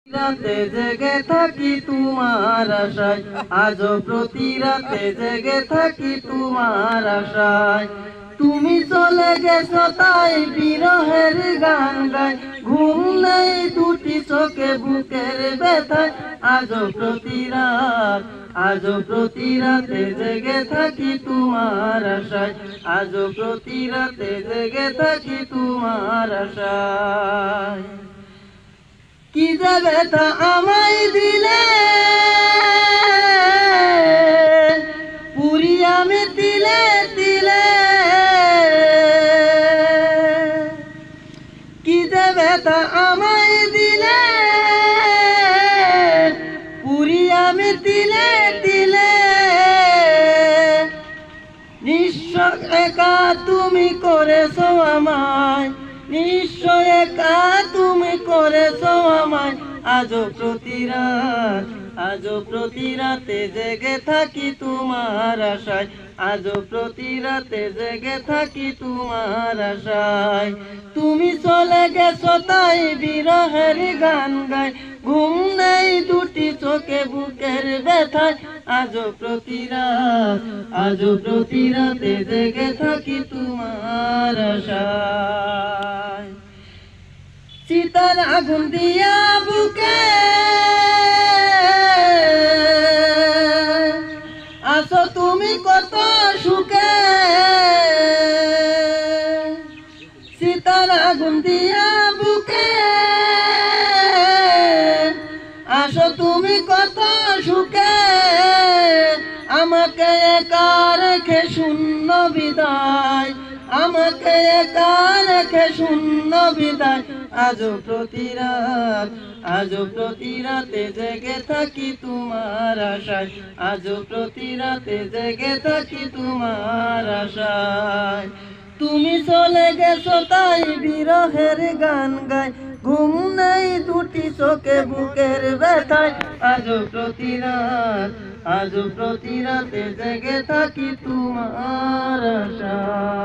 রাতে জেগে থাকি তোমার আশায়, আজও প্রতি রাতে জেগে থাকি তোমার আশায়। তুমি চলে গেছো তাই বিরহের গান গাই, ঘুম নেই দুটি চোখে বুকের ব্যথায়। আজও প্রতি রাতে জেগে থাকি তোমার আশায়, আজও প্রতি রাতে জেগে থাকি তোমার আশায়। কি যে ব্যথা আমায় দিলে, পুরি আমি তিলে তিলে। কি যে ব্যথা আমায় দিলে, পুরি আমি তিলে তিলে। নিঃস্ব একা তুমি করেছো আমায়, নিশ্চয় একা তুমি করেছো আমায়। আজও প্রতি রাতে জেগে থাকি তোমার আশায়, আজও প্রতি রাতে জেগে থাকি তোমার আশায়। তুমি চলে গেছো তাই বিরহের গান গাই, ঘুম নেই দুটি চোখে বুকের ব্যথায়। আজও প্রতি রাতে জেগে থাকি তোমার আশায়। চিতার আগুন দিয়া বুকে আছো তুমি কত সুখে, চিতার আগুন দিয়া বুকে আসো তুমি কত সুখে। আমাকে একা রেখে শূন্য বিদায়, আমাকে একা রেখে শূন্য বিদায়। আজও প্রতি রাতে জেগে থাকি তোমার আশায়, আজও প্রতি রাতে জেগে থাকি তোমার আশায়। তুমি চলে গেছো তাই বিরহের গান গাই, ঘুম নেই দুটি চোখে বুকের ব্যথায়। আজও প্রতি রাতে জেগে থাকি তোমার আশায়।